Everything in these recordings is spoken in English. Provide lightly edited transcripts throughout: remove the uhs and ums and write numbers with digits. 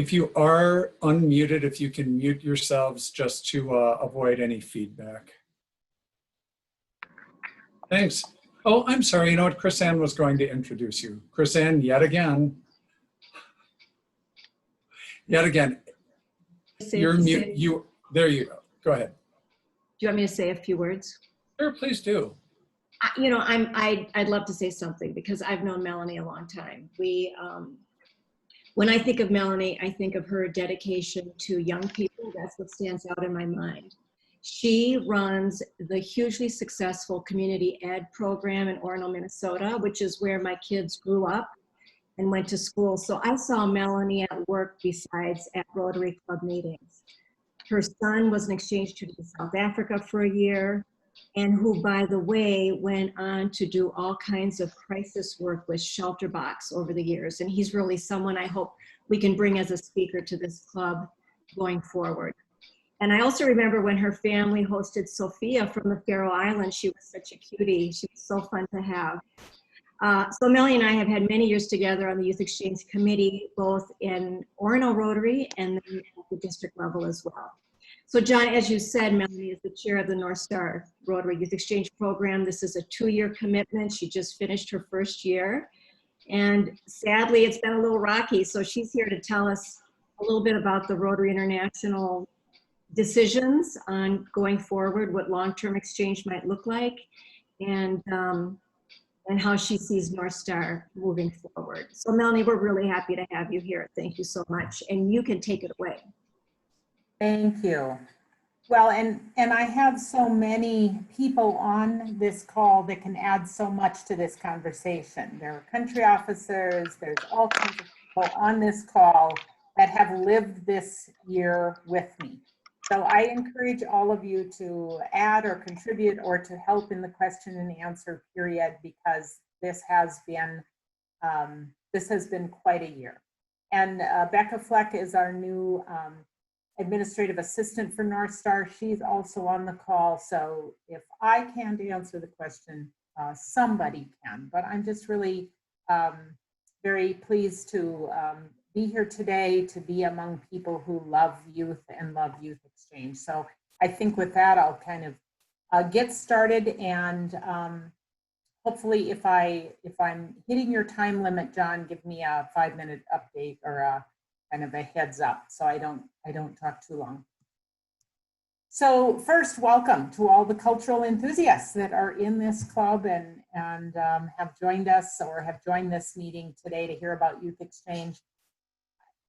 If you are unmuted, if you can mute yourselves just to avoid any feedback. Thanks. Oh, I'm sorry. You know what? Chris Ann was going to introduce you. Chris Ann, yet again. Yet again. You're mute. There you go. Go ahead. Do you want me to say a few words? Sure, please do. You know, I'd love to say something because I've known Melanie a long time. When I think of Melanie, I think of her dedication to young people. That's what stands out in my mind. She runs the hugely successful community ed program in Orono, Minnesota, which is where my kids grew up and went to school. So I saw Melanie at work besides at Rotary Club meetings. Her son was an exchange student in South Africa for a year, and who, by the way, went on to do all kinds of crisis work with Shelter Box over the years. And he's really someone I hope we can bring as a speaker to this club going forward. And I also remember when her family hosted Sophia from the Faroe Islands. She was such a cutie. She was so fun to have. So Melanie and I have had many years together on the Youth Exchange Committee, both in Orono Rotary and then at the district level as well. So John, as you said, Melanie is the chair of the North Star Rotary Youth Exchange Program. This is a 2-year commitment. She just finished her first year. And sadly, it's been a little rocky. So she's here to tell us a little bit about the Rotary International decisions on going forward, what long-term exchange might look like, and how she sees North Star moving forward. So Melanie, we're really happy to have you here. Thank you so much. And you can take it away. Thank you. Well, and I have so many people on this call that can add so much to this conversation. There are country officers, there's all kinds of people on this call that have lived this year with me. So I encourage all of you to add or contribute or to help in the question and answer period, because this has been quite a year. And Becca Fleck is our new administrative assistant for North Star. She's also on the call. So if I can't answer the question, somebody can. But I'm just really very pleased to be here today, to be among people who love youth and love youth exchange. So I think with that, I'll kind of get started, and hopefully if I'm hitting your time limit, John, give me a 5-minute update or a kind of a heads up so I don't talk too long. So first, welcome to all the cultural enthusiasts that are in this club and have joined us or have joined this meeting today to hear about youth exchange.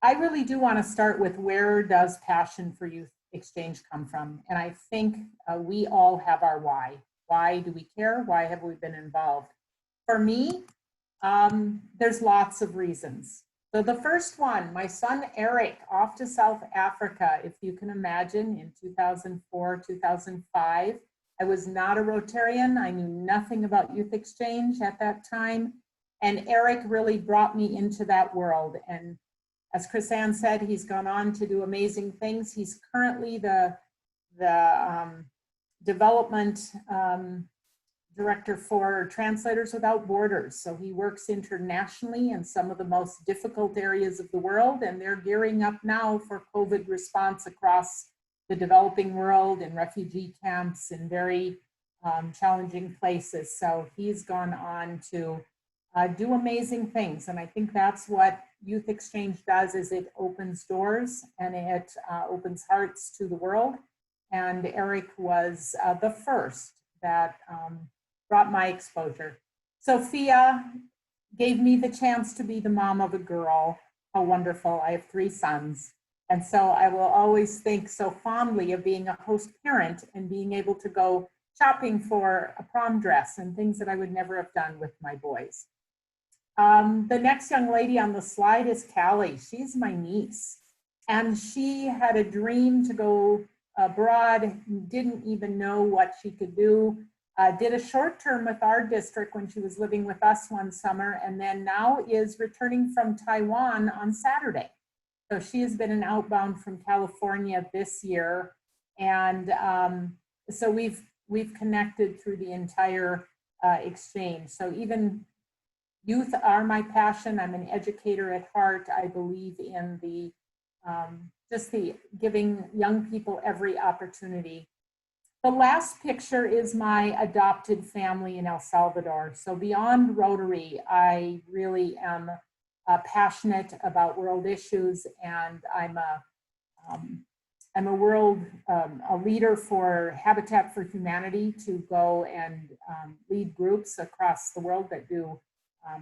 I really do want to start with, where does passion for youth exchange come from? And I think we all have our why. Why do we care? Why have we been involved? For me, there's lots of reasons. So the first one, my son Eric, off to South Africa, if you can imagine, in 2004, 2005. I was not a Rotarian. I knew nothing about youth exchange at that time. And Eric really brought me into that world. And as Chris Ann said, he's gone on to do amazing things. He's currently the development director for Translators Without Borders. So he works internationally in some of the most difficult areas of the world, and they're gearing up now for COVID response across the developing world, in refugee camps, in very challenging places. So he's gone on to do amazing things. And I think that's what youth exchange does, is it opens doors and it opens hearts to the world. And Eric was the first that brought my exposure. Sophia gave me the chance to be the mom of a girl. How wonderful. I have 3 sons. And so I will always think so fondly of being a host parent and being able to go shopping for a prom dress and things that I would never have done with my boys. The next young lady on the slide is Callie. She's my niece. And she had a dream to go abroad, didn't even know what she could do. Did a short term with our district when she was living with us one summer, and then now is returning from Taiwan on Saturday. So she has been an outbound from California this year. And so we've connected through the entire exchange. So even youth are my passion. I'm an educator at heart. I believe in the just the giving young people every opportunity. The last picture is my adopted family in El Salvador. So beyond Rotary, I really am passionate about world issues, and I'm a leader for Habitat for Humanity to go and lead groups across the world that do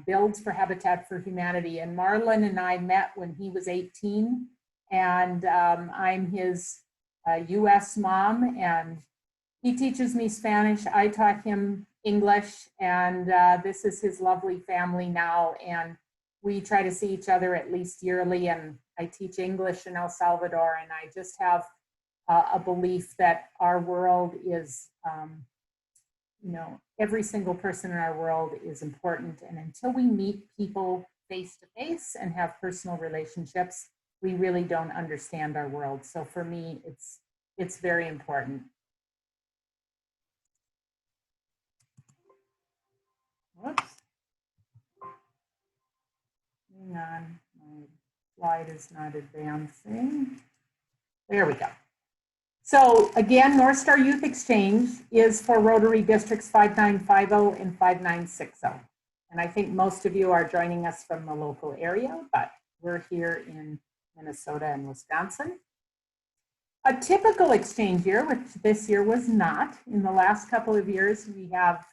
builds for Habitat for Humanity. And Marlon and I met when he was 18, and I'm his US mom, and he teaches me Spanish. I taught him English, and this is his lovely family now. And we try to see each other at least yearly, and I teach English in El Salvador, and I just have a belief that our world is, you know, every single person in our world is important. And until we meet people face to face and have personal relationships, we really don't understand our world. So for me, it's very important. Whoops. Hang on, my slide is not advancing. There we go. So again, North Star Youth Exchange is for Rotary Districts 5950 and 5960. And I think most of you are joining us from the local area, but we're here in Minnesota and Wisconsin. A typical exchange year, which this year was not. In the last couple of years, we have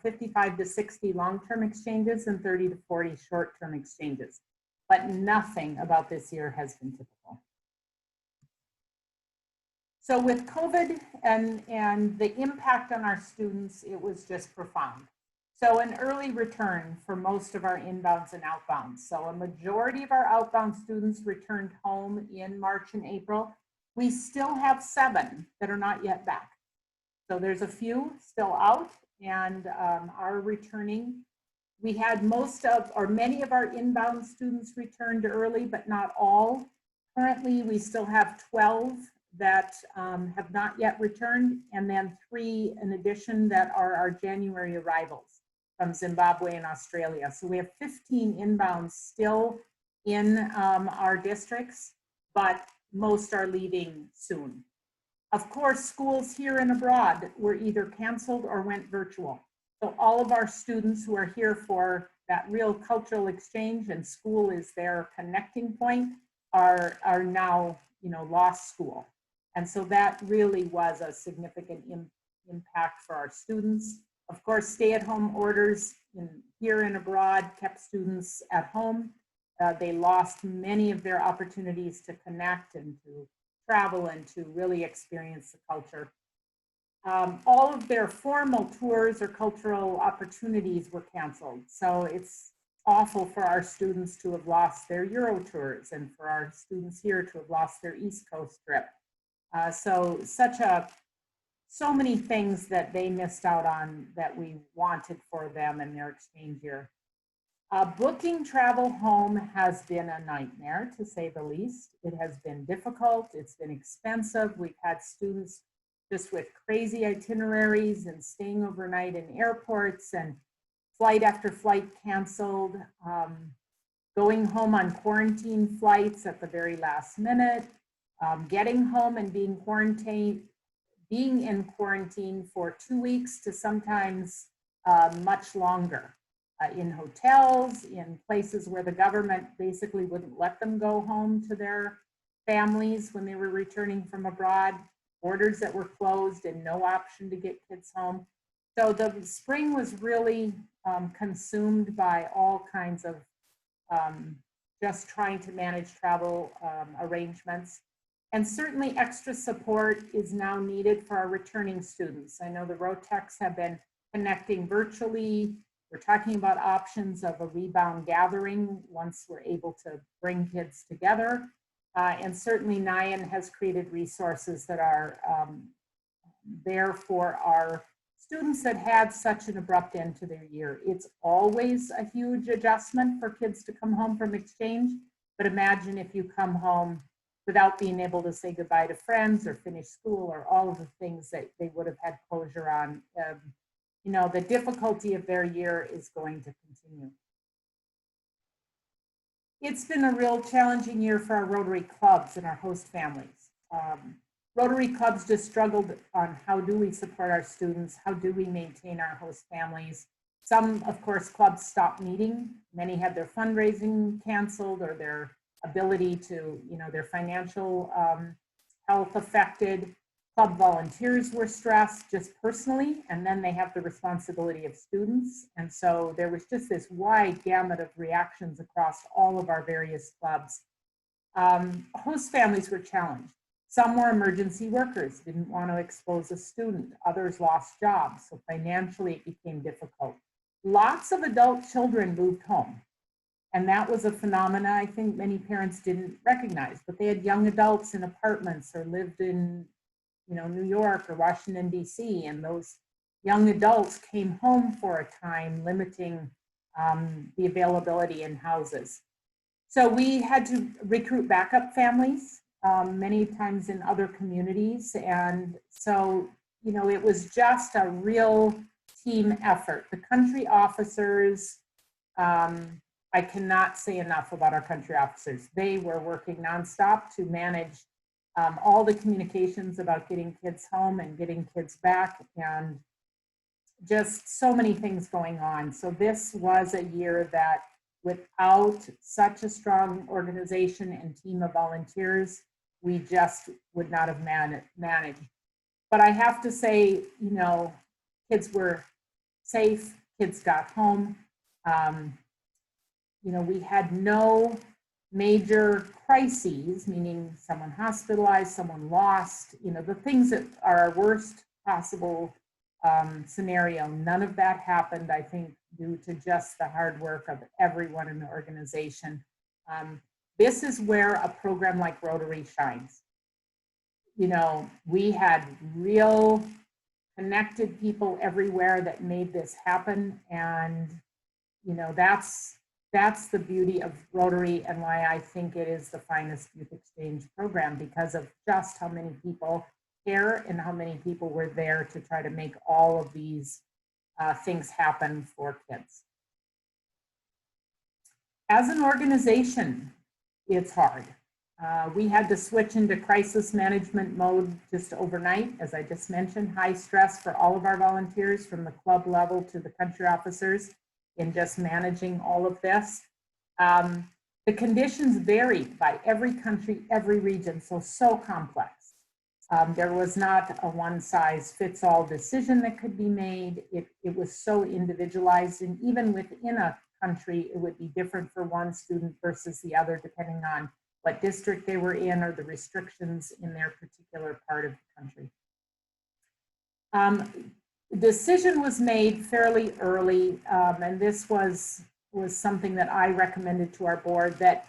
55 to 60 long-term exchanges and 30 to 40 short-term exchanges. But nothing about this year has been typical. So with COVID and the impact on our students, it was just profound. So an early return for most of our inbounds and outbounds. So a majority of our outbound students returned home in March and April. We still have 7 that are not yet back. So there's a few still out and are returning. We had many of our inbound students returned early, but not all. Currently, we still have 12 that have not yet returned, and then 3 in addition that are our January arrivals from Zimbabwe and Australia. So we have 15 inbounds still in our districts, but most are leaving soon. Of course, schools here and abroad were either canceled or went virtual. So all of our students who are here for that real cultural exchange, and school is their connecting point, are now lost school. And so that really was a significant impact for our students. Of course, stay-at-home orders here and abroad kept students at home. They lost many of their opportunities to connect and to travel and to really experience the culture. All of their formal tours or cultural opportunities were canceled. So it's awful for our students to have lost their Euro tours and for our students here to have lost their East Coast trip. So many things that they missed out on that we wanted for them in their exchange year. Booking travel home has been a nightmare, to say the least. It has been difficult, it's been expensive. We've had students just with crazy itineraries and staying overnight in airports and flight after flight canceled, going home on quarantine flights at the very last minute, getting home and being in quarantine for 2 weeks to sometimes much longer. In hotels, in places where the government basically wouldn't let them go home to their families when they were returning from abroad, borders that were closed and no option to get kids home. So the spring was really consumed by all kinds of just trying to manage travel arrangements. And certainly extra support is now needed for our returning students. I know the Rotecs have been connecting virtually. We're talking about options of a rebound gathering once we're able to bring kids together. And certainly NIAN has created resources that are there for our students that had such an abrupt end to their year. It's always a huge adjustment for kids to come home from exchange, but imagine if you come home without being able to say goodbye to friends or finish school or all of the things that they would have had closure on. The difficulty of their year is going to continue. It's been a real challenging year for our Rotary clubs and our host families. Rotary clubs just struggled on how do we support our students, how do we maintain our host families. Some, of course, clubs stopped meeting. Many had their fundraising canceled or their ability to, their financial health affected. Club volunteers were stressed just personally, and then they have the responsibility of students. And so there was just this wide gamut of reactions across all of our various clubs. Host families were challenged. Some were emergency workers, didn't want to expose a student. Others lost jobs, so financially it became difficult. Lots of adult children moved home. And that was a phenomena I think many parents didn't recognize, but they had young adults in apartments or lived in New York or Washington, D.C., and those young adults came home for a time, limiting the availability in houses. So we had to recruit backup families many times in other communities. And so, it was just a real team effort. The country officers, I cannot say enough about our country officers. They were working nonstop to manage all the communications about getting kids home and getting kids back, and just so many things going on. So this was a year that without such a strong organization and team of volunteers, we just would not have managed. But I have to say, kids were safe, kids got home. We had no major crises, meaning someone hospitalized, someone lost, the things that are our worst possible scenario. None of that happened, I think, due to just the hard work of everyone in the organization. This is where a program like Rotary shines. We had real connected people everywhere that made this happen. And, that's the beauty of Rotary and why I think it is the finest youth exchange program, because of just how many people care and how many people were there to try to make all of these things happen for kids. As an organization, it's hard. We had to switch into crisis management mode just overnight, as I just mentioned, high stress for all of our volunteers from the club level to the country officers in just managing all of this. The conditions varied by every country, every region, so complex. There was not a one-size-fits-all decision that could be made. It was so individualized, and even within a country, it would be different for one student versus the other, depending on what district they were in or the restrictions in their particular part of the country. Decision was made fairly early, and this was something that I recommended to our board, that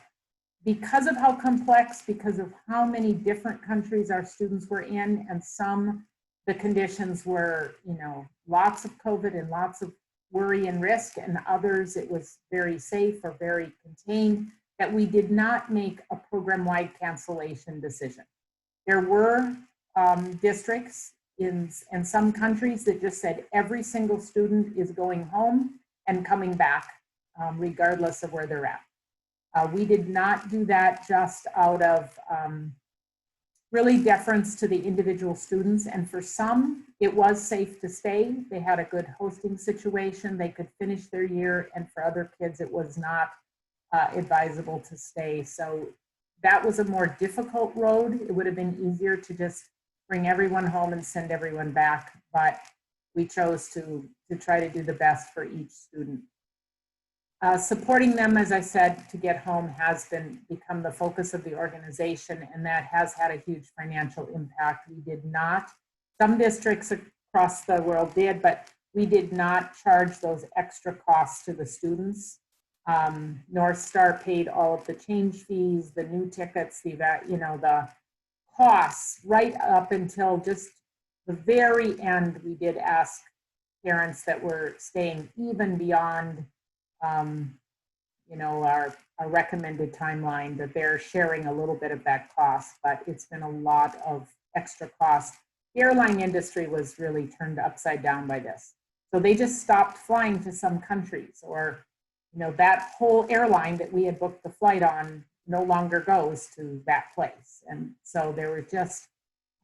because of how complex, because of how many different countries our students were in, and the conditions were, lots of COVID and lots of worry and risk, and others it was very safe or very contained, that we did not make a program-wide cancellation decision. There were districts in some countries that just said every single student is going home and coming back, regardless of where they're at. We did not do that just out of really deference to the individual students. And for some, it was safe to stay. They had a good hosting situation. They could finish their year. And for other kids, it was not advisable to stay. So that was a more difficult road. It would have been easier to just bring everyone home and send everyone back. But we chose to try to do the best for each student. Supporting them, as I said, to get home has become the focus of the organization, and that has had a huge financial impact. We did not, some districts across the world did, but we did not charge those extra costs to the students. North Star paid all of the change fees, the new tickets, the costs right up until just the very end. We did ask parents that were staying even beyond our recommended timeline, that they're sharing a little bit of that cost, but it's been a lot of extra cost. The airline industry was really turned upside down by this. So they just stopped flying to some countries, or that whole airline that we had booked the flight on no longer goes to that place. And so there were just,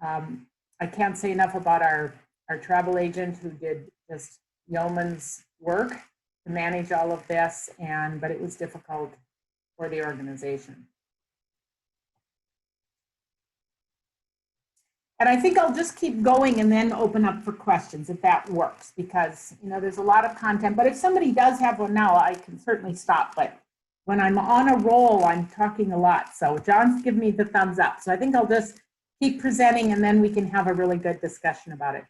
I can't say enough about our travel agent who did just yeoman's work to manage all of this, but it was difficult for the organization. And I think I'll just keep going and then open up for questions if that works, because there's a lot of content, but if somebody does have one now, I can certainly stop. But when I'm on a roll, I'm talking a lot. So John's giving me the thumbs up. So I think I'll just keep presenting and then we can have a really good discussion about it.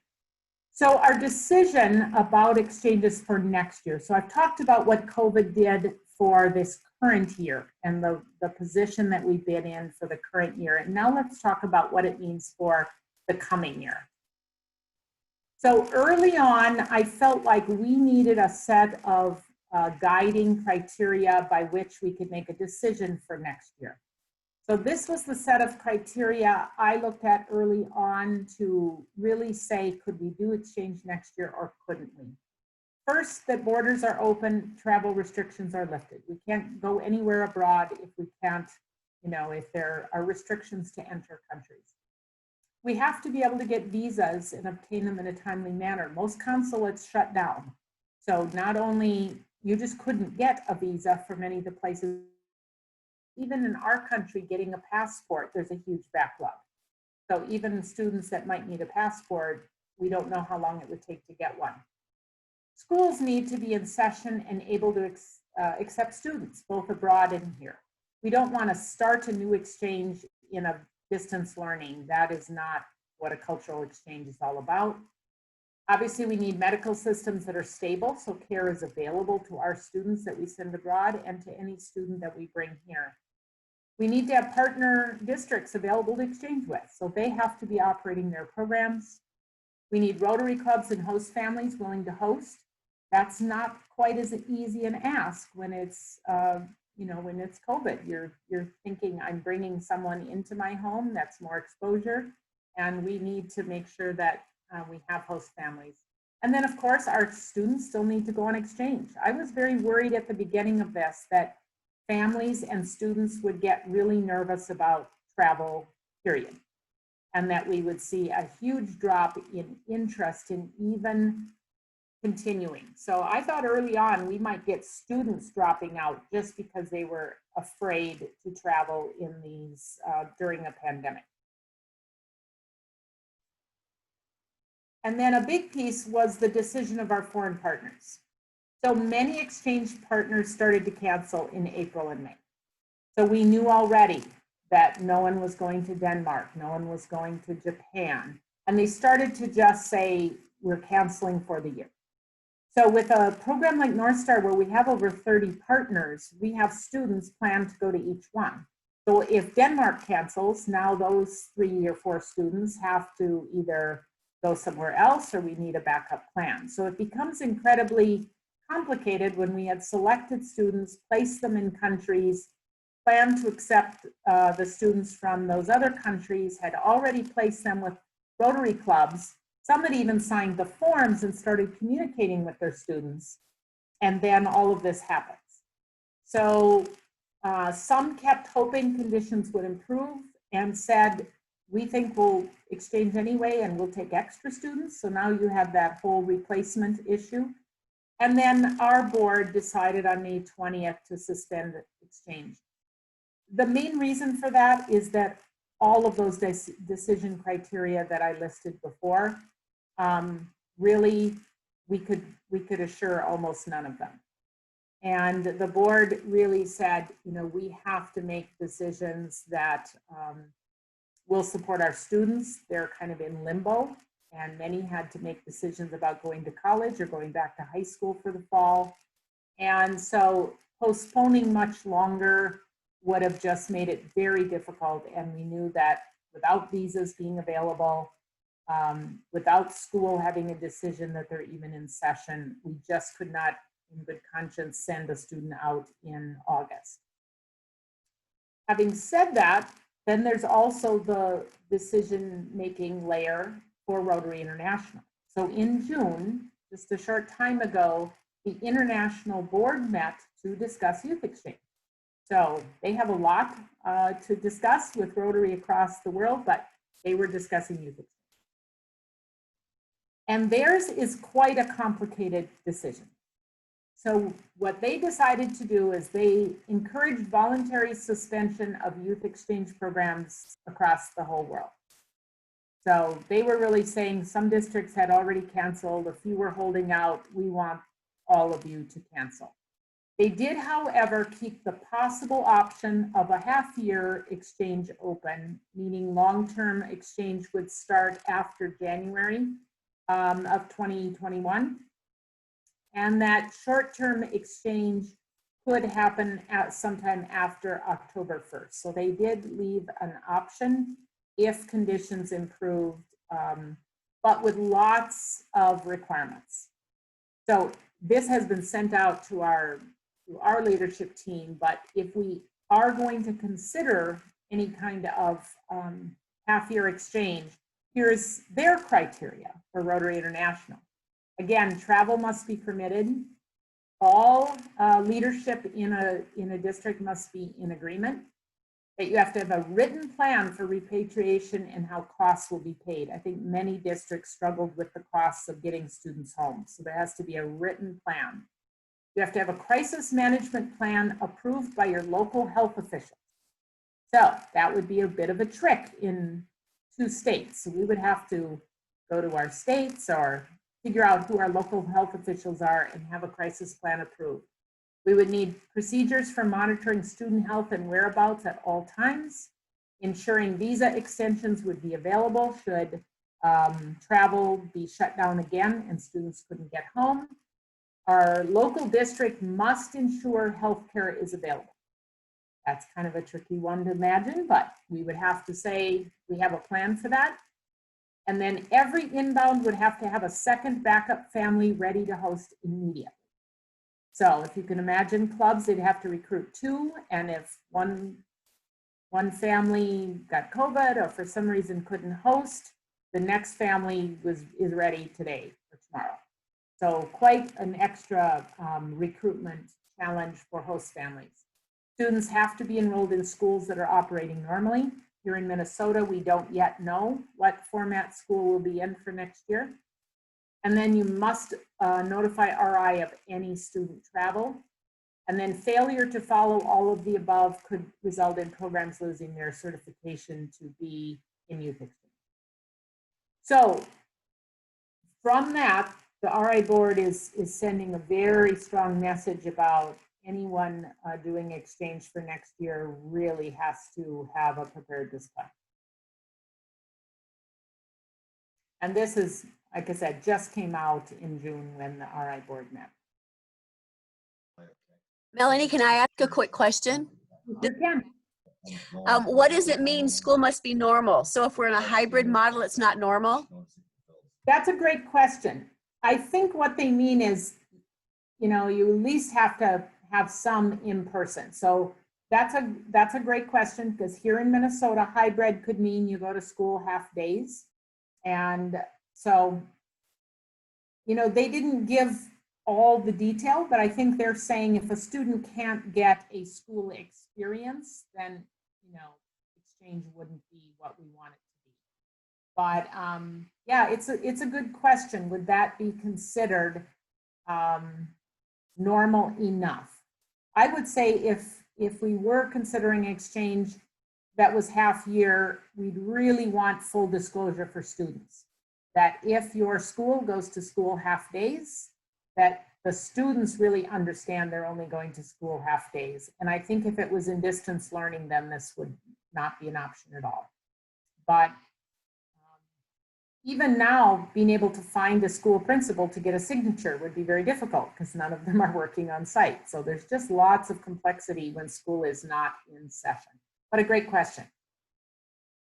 So our decision about exchanges for next year. So I've talked about what COVID did for this current year and the position that we've been in for the current year. And now let's talk about what it means for the coming year. So early on, I felt like we needed a set of guiding criteria by which we could make a decision for next year. So this was the set of criteria I looked at early on to really say, could we do exchange next year or couldn't we? First, that borders are open, travel restrictions are lifted. We can't go anywhere abroad if we can't, if there are restrictions to enter countries. We have to be able to get visas and obtain them in a timely manner. Most consulates shut down. So not only, you just couldn't get a visa for many of the places. Even in our country, getting a passport, there's a huge backlog. So even students that might need a passport, we don't know how long it would take to get one. Schools need to be in session and able to accept students, both abroad and here. We don't want to start a new exchange in a distance learning. That is not what a cultural exchange is all about. Obviously, we need medical systems that are stable, so care is available to our students that we send abroad and to any student that we bring here. We need to have partner districts available to exchange with, so they have to be operating their programs. We need Rotary clubs and host families willing to host. That's not quite as easy an ask when it's, when it's COVID. You're thinking, I'm bringing someone into my home, that's more exposure, and we need to make sure that we have host families. And then, of course, our students still need to go on exchange. I was very worried at the beginning of this that families and students would get really nervous about travel, period, and that we would see a huge drop in interest in even continuing. So I thought early on we might get students dropping out just because they were afraid to travel in these during a pandemic. And then a big piece was the decision of our foreign partners. So many exchange partners started to cancel in April and May. So we knew already that no one was going to Denmark, no one was going to Japan, and they started to just say, we're canceling for the year. So with a program like North Star, where we have over 30 partners, we have students planned to go to each one. So if Denmark cancels, now those 3 or 4 students have to either go somewhere else or we need a backup plan. So it becomes incredibly complicated when we had selected students, placed them in countries, planned to accept the students from those other countries, had already placed them with Rotary clubs. Some had even signed the forms and started communicating with their students. And then all of this happens. So some kept hoping conditions would improve and said, we think we'll exchange anyway and we'll take extra students. So now you have that whole replacement issue. And then our board decided on May 20th to suspend exchange. The main reason for that is that all of those decision criteria that I listed before, really, we could assure almost none of them. And the board really said, we have to make decisions that will support our students. They're kind of in limbo, and many had to make decisions about going to college or going back to high school for the fall. And so postponing much longer would have just made it very difficult. And we knew that without visas being available, without school having a decision that they're even in session, we just could not, in good conscience, send a student out in August. Having said that, then there's also the decision-making layer for Rotary International. So in June, just a short time ago, the international board met to discuss youth exchange. So they have a lot to discuss with Rotary across the world, but they were discussing youth exchange. And theirs is quite a complicated decision. So what they decided to do is they encouraged voluntary suspension of youth exchange programs across the whole world. So they were really saying some districts had already canceled, a few were holding out, we want all of you to cancel. They did, however, keep the possible option of a half-year exchange open, meaning long-term exchange would start after January of 2021. And that short-term exchange could happen at sometime after October 1st. So they did leave an option if conditions improved, but with lots of requirements. So this has been sent out to our leadership team, but if we are going to consider any kind of half-year exchange, here's their criteria for Rotary International. Again, travel must be permitted. All leadership in a district must be in agreement. That you have to have a written plan for repatriation and how costs will be paid. I think many districts struggled with the costs of getting students home, so there has to be a written plan. You have to have a crisis management plan approved by your local health officials. So that would be a bit of a trick in 2 states. So we would have to go to our states or figure out who our local health officials are and have a crisis plan approved. We would need procedures for monitoring student health and whereabouts at all times, ensuring visa extensions would be available should travel be shut down again and students couldn't get home. Our local district must ensure healthcare is available. That's kind of a tricky one to imagine, but we would have to say we have a plan for that. And then every inbound would have to have a second backup family ready to host immediately. So if you can imagine clubs, they'd have to recruit 2, and if one family got COVID or for some reason couldn't host, the next family is ready today or tomorrow. So quite an extra recruitment challenge for host families. Students have to be enrolled in schools that are operating normally. Here in Minnesota, we don't yet know what format school will be in for next year. And then you must notify RI of any student travel. And then failure to follow all of the above could result in programs losing their certification to be in youth exchange. So from that, the RI board is sending a very strong message about anyone doing exchange for next year really has to have a preparedness plan. And this is, like I said, just came out in June when the RI board met. Melanie, can I ask a quick question? You can. What does it mean school must be normal? So if we're in a hybrid model, it's not normal? That's a great question. I think what they mean is, you know, you at least have to have some in person. So that's a great question, because here in Minnesota, hybrid could mean you go to school half days. And so, you know, they didn't give all the detail, but I think they're saying if a student can't get a school experience, then, you know, exchange wouldn't be what we want it to be. But yeah, it's a good question. Would that be considered normal enough? I would say if we were considering exchange that was half year, we'd really want full disclosure for students. That if your school goes to school half days, that the students really understand they're only going to school half days. And I think if it was in distance learning, then this would not be an option at all. But even now, being able to find a school principal to get a signature would be very difficult because none of them are working on site. So there's just lots of complexity when school is not in session. But a great question.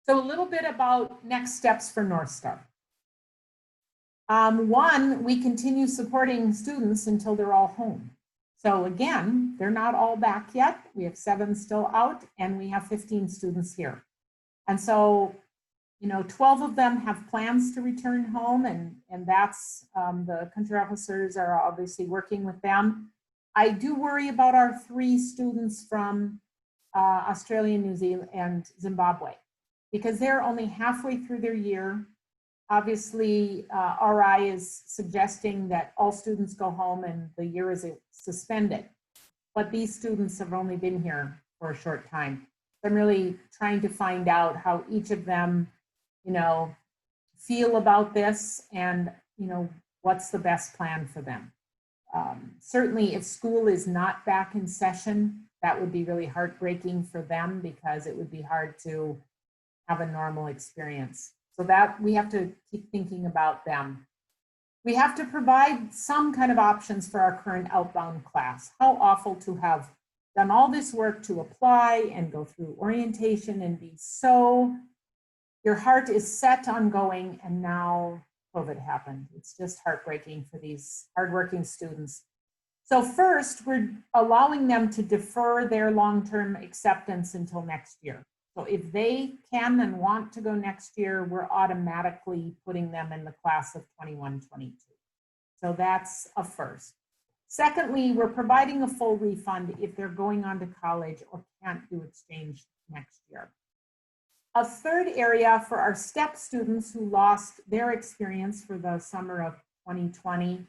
So a little bit about next steps for North Star. One, we continue supporting students until they're all home. So again, they're not all back yet. We have 7 still out and we have 15 students here. And so 12 of them have plans to return home, and that's the country officers are obviously working with them. I do worry about our 3 students from Australia, New Zealand, and Zimbabwe, because they're only halfway through their year. Obviously, RI is suggesting that all students go home and the year is suspended. But these students have only been here for a short time. I'm really trying to find out how each of them, feel about this and, what's the best plan for them. Certainly, if school is not back in session, that would be really heartbreaking for them because it would be hard to have a normal experience. So that we have to keep thinking about them. We have to provide some kind of options for our current outbound class. How awful to have done all this work to apply and go through orientation and be so, your heart is set on going, and now COVID happened. It's just heartbreaking for these hardworking students. So first, we're allowing them to defer their long-term acceptance until next year. So if they can and want to go next year, we're automatically putting them in the class of 21-22. So that's a first. Secondly, we're providing a full refund if they're going on to college or can't do exchange next year. A third area for our STEP students who lost their experience for the summer of 2020,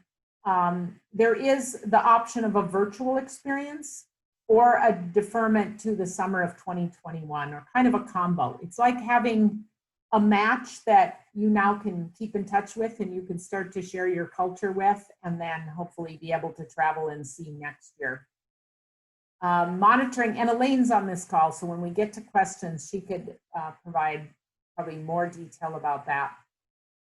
there is the option of a virtual experience or a deferment to the summer of 2021, or kind of a combo. It's like having a match that you now can keep in touch with and you can start to share your culture with, and then hopefully be able to travel and see next year. Monitoring, and Elaine's on this call, so when we get to questions, she could provide probably more detail about that.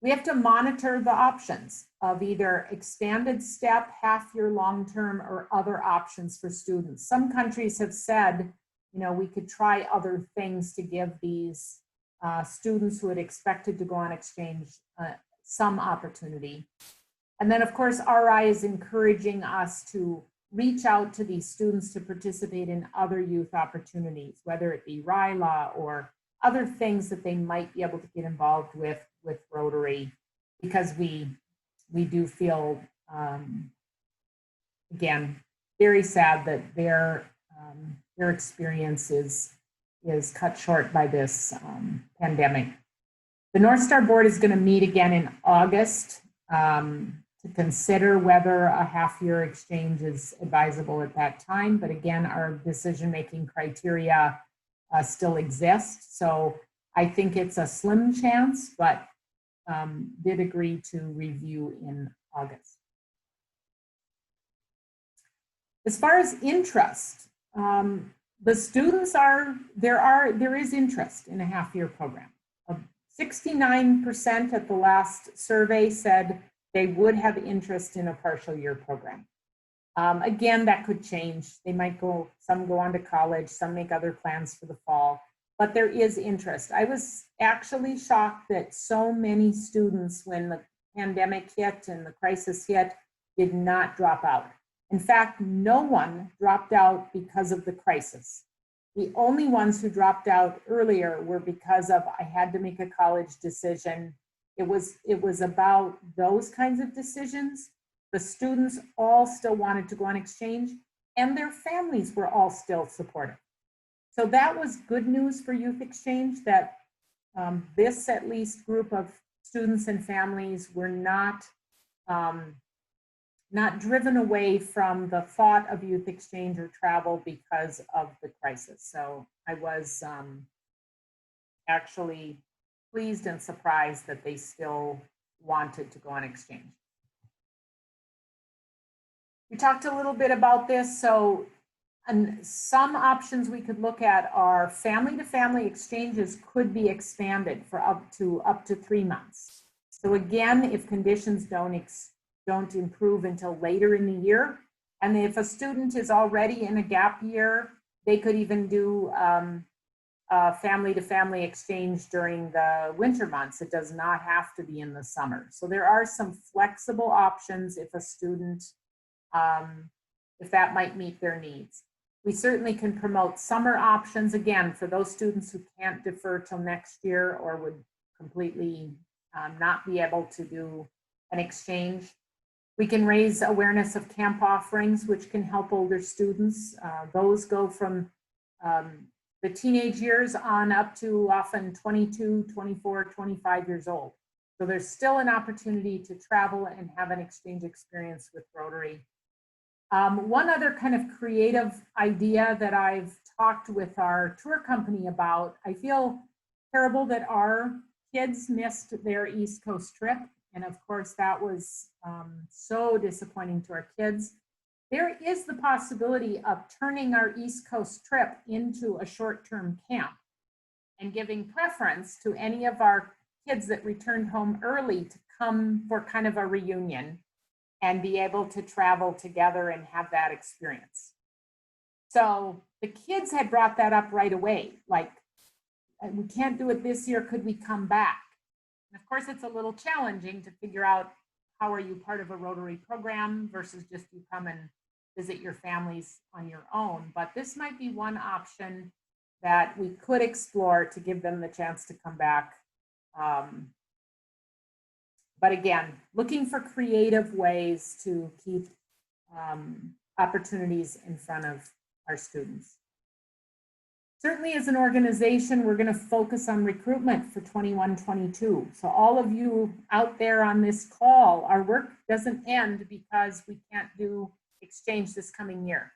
We have to monitor the options of either expanded STEP, half-year long-term, or other options for students. Some countries have said, we could try other things to give these students who had expected to go on exchange some opportunity. And then, of course, RI is encouraging us to reach out to these students to participate in other youth opportunities, whether it be RILA or other things that they might be able to get involved with Rotary, because we do feel, again, very sad that their experience is cut short by this pandemic. The North Star Board is going to meet again in August to consider whether a half-year exchange is advisable at that time. But again, our decision-making criteria still exist. So I think it's a slim chance, but did agree to review in August. As far as interest, the students there is interest in a half-year program. 69% at the last survey said they would have interest in a partial year program. Again, that could change. They might some go on to college, some make other plans for the fall, but there is interest. I was actually shocked that so many students, when the pandemic hit and the crisis hit, did not drop out. In fact, no one dropped out because of the crisis. The only ones who dropped out earlier were because of, I had to make a college decision. It was about those kinds of decisions. The students all still wanted to go on exchange, and their families were all still supportive. So that was good news for Youth Exchange, that this at least group of students and families were not driven away from the thought of Youth Exchange or travel because of the crisis. So I was actually pleased and surprised that they still wanted to go on exchange. We talked a little bit about this. So some options we could look at are family-to-family exchanges could be expanded for up to 3 months. So again, if conditions don't improve until later in the year, and if a student is already in a gap year, they could even do family-to-family exchange during the winter months. It does not have to be in the summer. So there are some flexible options if a student, if that might meet their needs. We certainly can promote summer options, again, for those students who can't defer till next year or would completely not be able to do an exchange. We can raise awareness of camp offerings, which can help older students. Those go from the teenage years on up to often 22, 24, 25 years old. So there's still an opportunity to travel and have an exchange experience with Rotary. One other kind of creative idea that I've talked with our tour company about, I feel terrible that our kids missed their East Coast trip. And of course, that was so disappointing to our kids. There is the possibility of turning our East Coast trip into a short-term camp and giving preference to any of our kids that returned home early to come for kind of a reunion and be able to travel together and have that experience. So the kids had brought that up right away, like, we can't do it this year, could we come back? And of course, it's a little challenging to figure out how are you part of a Rotary program versus just you come and visit your families on your own. But this might be one option that we could explore to give them the chance to come back. But again, looking for creative ways to keep opportunities in front of our students. Certainly as an organization, we're going to focus on recruitment for 21-22. So all of you out there on this call, our work doesn't end because we can't do exchange this coming year.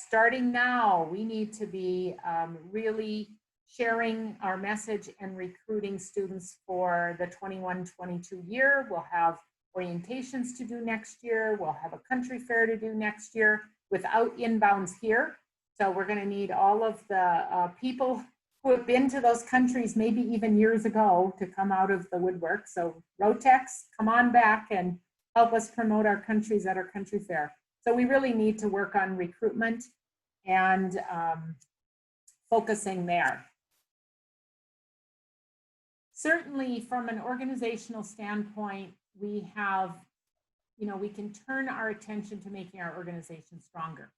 Starting now, we need to be really sharing our message and recruiting students for the 21-22 year. We'll have orientations to do next year. We'll have a country fair to do next year without inbounds here. So we're going to need all of the people who have been to those countries, maybe even years ago, to come out of the woodwork. So Rotex, come on back and help us promote our countries at our country fair. So we really need to work on recruitment and focusing there. Certainly from an organizational standpoint, we have, we can turn our attention to making our organization stronger.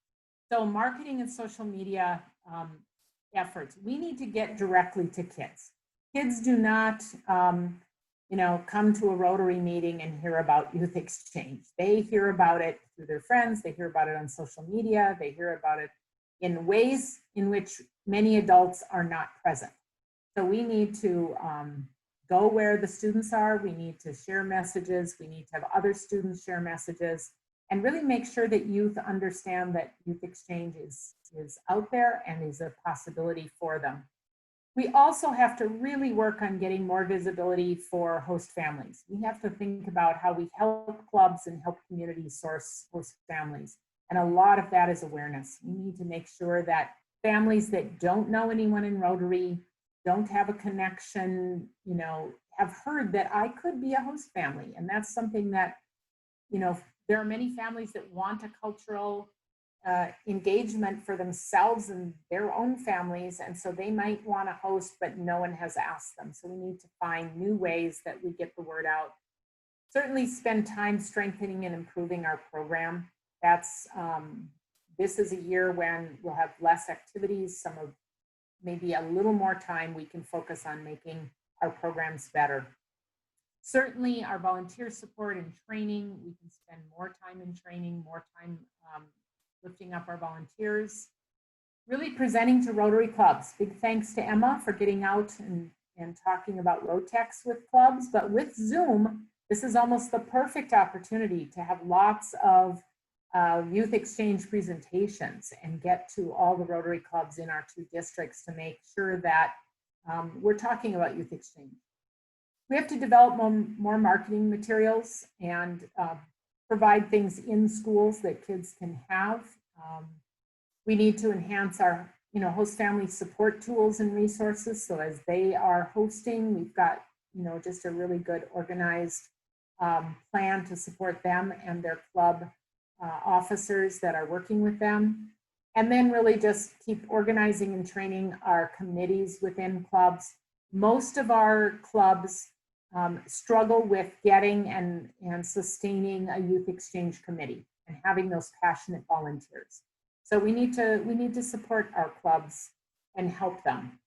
So marketing and social media efforts, we need to get directly to kids. Kids do not, come to a Rotary meeting and hear about youth exchange. They hear about it through their friends. They hear about it on social media. They hear about it in ways in which many adults are not present. So we need to go where the students are. We need to share messages. We need to have other students share messages and really make sure that youth understand that youth exchange is out there and is a possibility for them. We also have to really work on getting more visibility for host families. We have to think about how we help clubs and help communities source host families. And a lot of that is awareness. We need to make sure that families that don't know anyone in Rotary, don't have a connection, have heard that I could be a host family. And that's something that, there are many families that want a cultural engagement for themselves and their own families. And so they might want to host, but no one has asked them. So we need to find new ways that we get the word out. Certainly spend time strengthening and improving our program. That's, this is a year when we'll have less activities, maybe a little more time we can focus on making our programs better. Certainly our volunteer support and training, we can spend more time in training, more time lifting up our volunteers. Really presenting to Rotary clubs. Big thanks to Emma for getting out and talking about Rotex with clubs, but with Zoom, this is almost the perfect opportunity to have lots of youth exchange presentations and get to all the Rotary clubs in our 2 districts to make sure that we're talking about youth exchange. We have to develop more marketing materials and provide things in schools that kids can have. We need to enhance our host family support tools and resources. So as they are hosting, we've got just a really good organized plan to support them and their club officers that are working with them. And then really just keep organizing and training our committees within clubs. Most of our clubs struggle with getting and sustaining a youth exchange committee and having those passionate volunteers. So we need to support our clubs and help them.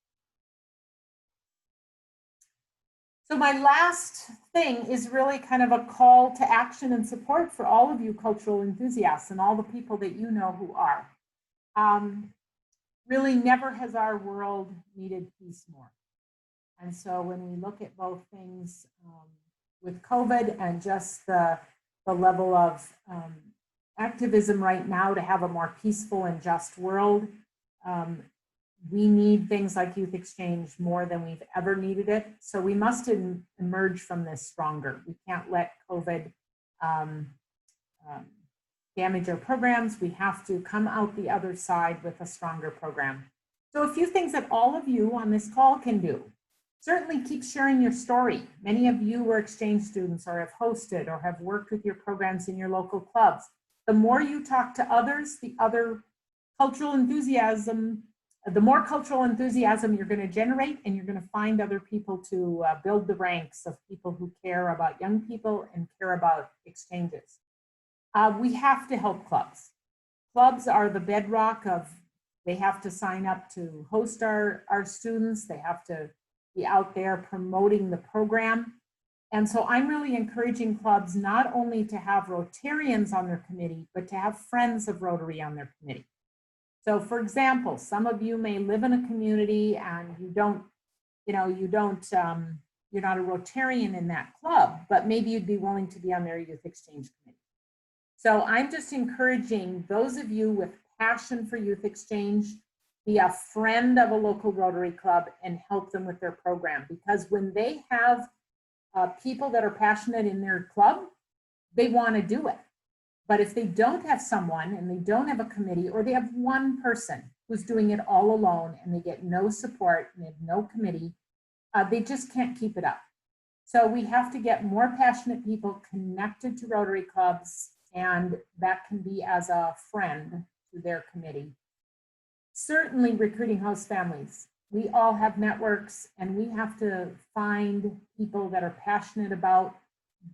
So my last thing is really kind of a call to action and support for all of you cultural enthusiasts and all the people that you know who are. Really never has our world needed peace more. And so when we look at both things with COVID and just the level of activism right now to have a more peaceful and just world, we need things like youth exchange more than we've ever needed it. So we must emerge from this stronger. We can't let COVID damage our programs. We have to come out the other side with a stronger program. So a few things that all of you on this call can do. Certainly keep sharing your story. Many of you were exchange students or have hosted or have worked with your programs in your local clubs. The more you talk to others, the more cultural enthusiasm you're going to generate, and you're going to find other people to build the ranks of people who care about young people and care about exchanges. We have to help clubs. Clubs are the bedrock of, they have to sign up to host our students. They have to be out there promoting the program. And so I'm really encouraging clubs not only to have Rotarians on their committee, but to have friends of Rotary on their committee. So for example, some of you may live in a community and you're not a Rotarian in that club, but maybe you'd be willing to be on their youth exchange committee. So I'm just encouraging those of you with passion for youth exchange, be a friend of a local Rotary Club and help them with their program. Because when they have people that are passionate in their club, they want to do it. But if they don't have someone and they don't have a committee, or they have one person who's doing it all alone and they get no support and they have no committee, they just can't keep it up. So we have to get more passionate people connected to Rotary clubs, and that can be as a friend to their committee. Certainly recruiting host families. We all have networks, and we have to find people that are passionate about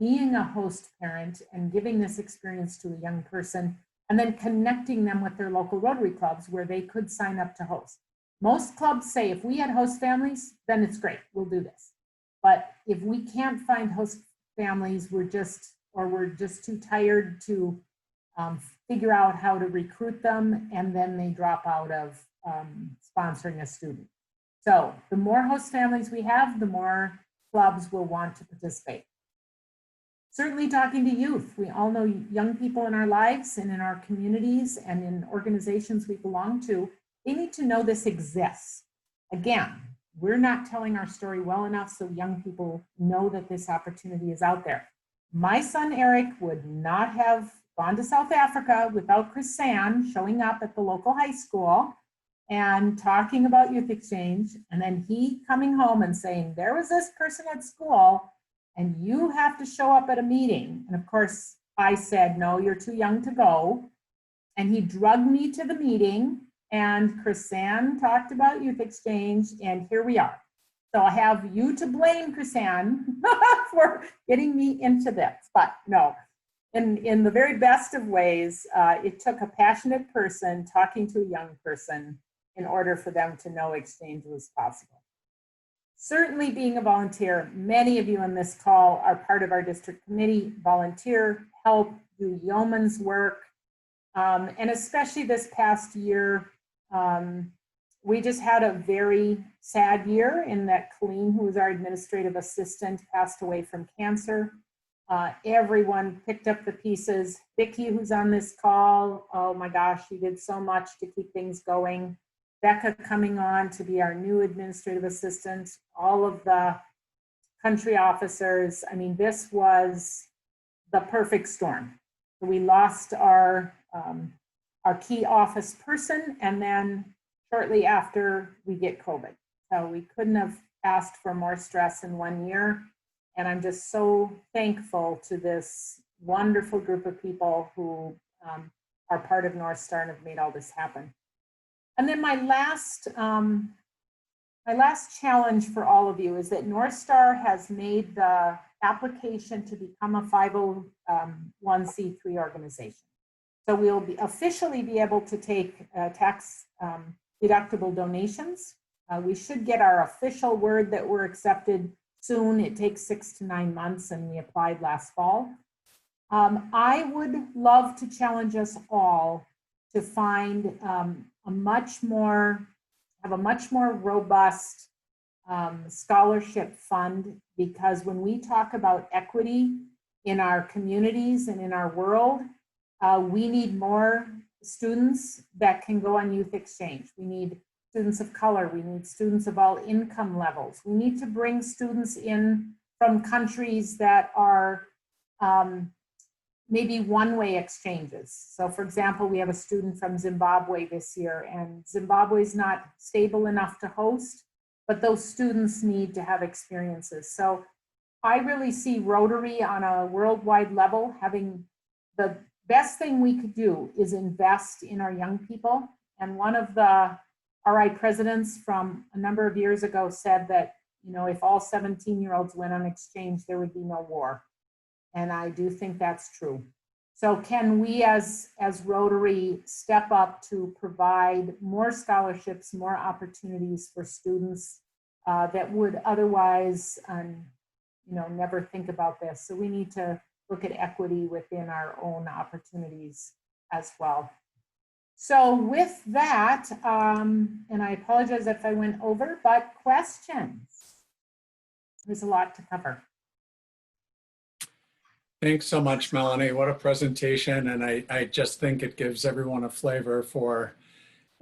being a host parent and giving this experience to a young person, and then connecting them with their local Rotary clubs where they could sign up to host. Most clubs say, if we had host families, then it's great, we'll do this. But if we can't find host families, we're just too tired to figure out how to recruit them, and then they drop out of sponsoring a student. So the more host families we have, the more clubs will want to participate. Certainly talking to youth. We all know young people in our lives and in our communities and in organizations we belong to. They need to know this exists. Again, we're not telling our story well enough so young people know that this opportunity is out there. My son Eric would not have gone to South Africa without Chris San showing up at the local high school and talking about youth exchange, and then he coming home and saying, there was this person at school and you have to show up at a meeting. And of course, I said, no, you're too young to go. And he drugged me to the meeting, and Chrisanne talked about youth exchange, and here we are. So I have you to blame, Chrisanne, for getting me into this. But no, in the very best of ways, it took a passionate person talking to a young person in order for them to know exchange was possible. Certainly being a volunteer, many of you on this call are part of our district committee, volunteer, help, do yeoman's work. And especially this past year, we just had a very sad year in that Colleen, who was our administrative assistant, passed away from cancer. Everyone picked up the pieces. Vicki, who's on this call, oh my gosh, she did so much to keep things going. Becca coming on to be our new administrative assistant, all of the country officers. I mean, this was the perfect storm. We lost our key office person, and then shortly after we get COVID. So we couldn't have asked for more stress in 1 year. And I'm just so thankful to this wonderful group of people who are part of North Star and have made all this happen. And then my last challenge for all of you is that North Star has made the application to become a 501c3 organization. So we'll officially be able to take tax deductible donations. We should get our official word that we're accepted soon. It takes 6 to 9 months, and we applied last fall. I would love to challenge us all to find have a much more robust scholarship fund, because when we talk about equity in our communities and in our world, we need more students that can go on youth exchange. We need students of color. We need students of all income levels. We need to bring students in from countries that are maybe one-way exchanges. So for example, we have a student from Zimbabwe this year, and Zimbabwe is not stable enough to host, but those students need to have experiences. So I really see Rotary on a worldwide level having the best thing we could do is invest in our young people. And one of the RI presidents from a number of years ago said that, you know, if all 17-year-olds went on exchange, there would be no war. And I do think that's true. So can we as Rotary step up to provide more scholarships, more opportunities for students that would otherwise, you know, never think about this. So we need to look at equity within our own opportunities as well. So with that, and I apologize if I went over, but questions? There's a lot to cover. Thanks so much, Melanie. What a presentation. And I just think it gives everyone a flavor for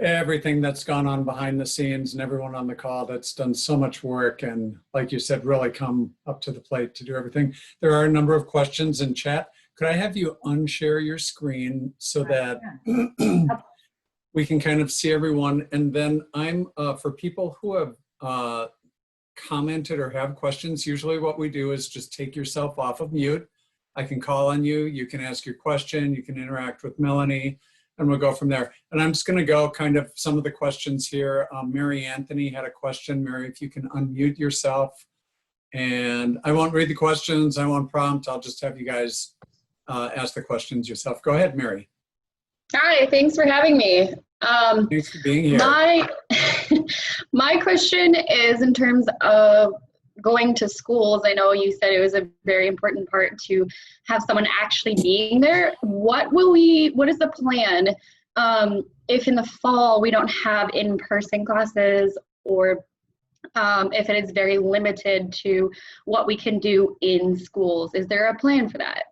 everything that's gone on behind the scenes, and everyone on the call that's done so much work. And like you said, really come up to the plate to do everything. There are a number of questions in chat. Could I have you unshare your screen so that we can kind of see everyone? And then I'm, for people who have commented or have questions, usually what we do is just take yourself off of mute. I can call on you, you can ask your question, you can interact with Melanie, and we'll go from there. And I'm just gonna go kind of some of the questions here. Mary Anthony had a question. Mary, if you can unmute yourself. And I won't read the questions, I won't prompt, I'll just have you guys ask the questions yourself. Go ahead, Mary. Hi, thanks for having me. Thanks for being here. My question is in terms of going to schools. I know you said it was a very important part to have someone actually being there. What is the plan if in the fall we don't have in-person classes, or if it is very limited to what we can do in schools? Is there a plan for that?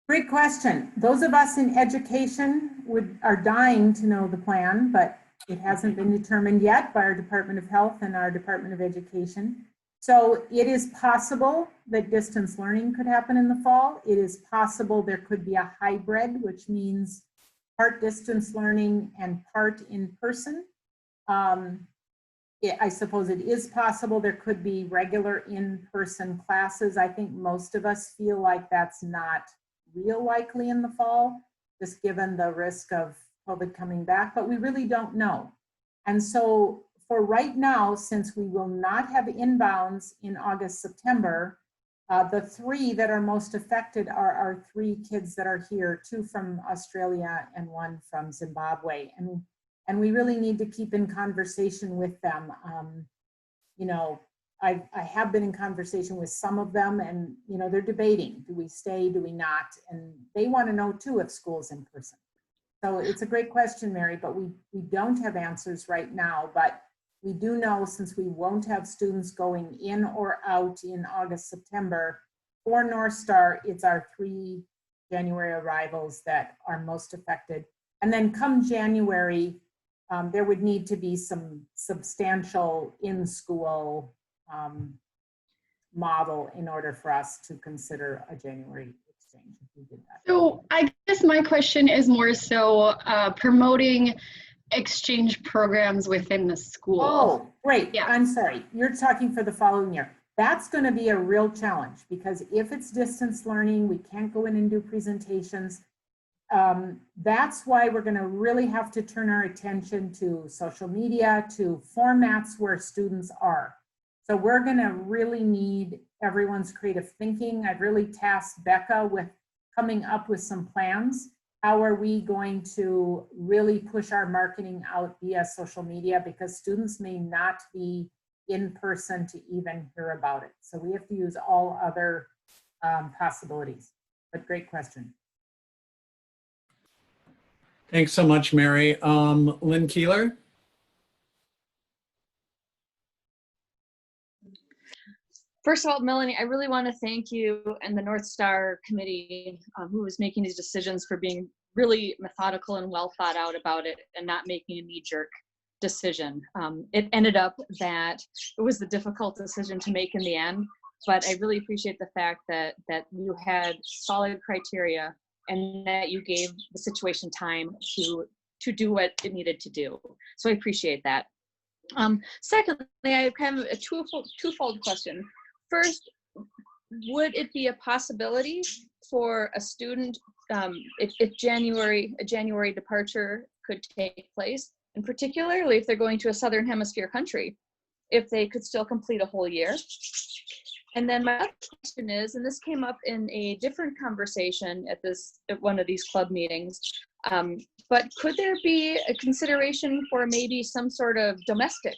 Great question. Those of us in education are dying to know the plan, but it hasn't been determined yet by our Department of Health and our Department of Education. So it is possible that distance learning could happen in the fall. It is possible there could be a hybrid, which means part distance learning and part in person. I suppose it is possible there could be regular in-person classes. I think most of us feel like that's not real likely in the fall, just given the risk of COVID coming back, but we really don't know. And so for right now, since we will not have inbounds in August, September, the 3 that are most affected are our 3 kids that are here, 2 from Australia and 1 from Zimbabwe. And we really need to keep in conversation with them. You know, I have been in conversation with some of them, and you know, they're debating, do we stay, do we not? And they want to know too if school's in person. So it's a great question, Mary, but we don't have answers right now. But we do know, since we won't have students going in or out in August, September, for North Star, it's our 3 January arrivals that are most affected. And then come January, there would need to be some substantial in-school model in order for us to consider a January exchange if we did that. So I guess my question is more so promoting exchange programs within the school. Oh, great. Yeah. I'm sorry. You're talking for the following year. That's going to be a real challenge, because if it's distance learning, we can't go in and do presentations. That's why we're going to really have to turn our attention to social media, to formats where students are. So we're going to really need everyone's creative thinking. I've really tasked Becca with coming up with some plans. How are we going to really push our marketing out via social media? Because students may not be in person to even hear about it. So we have to use all other possibilities. But great question. Thanks so much, Mary. Lynn Keeler? First of all, Melanie, I really want to thank you and the North Star Committee who was making these decisions for being really methodical and well thought out about it and not making a knee-jerk decision. It ended up that it was the difficult decision to make in the end, but I really appreciate the fact that you had solid criteria and that you gave the situation time to do what it needed to do. So I appreciate that. Secondly, I have kind of a twofold question. First, would it be a possibility for a student, if a January departure could take place, and particularly if they're going to a Southern Hemisphere country, if they could still complete a whole year? And then my other question is, and this came up in a different conversation at one of these club meetings, but could there be a consideration for maybe some sort of domestic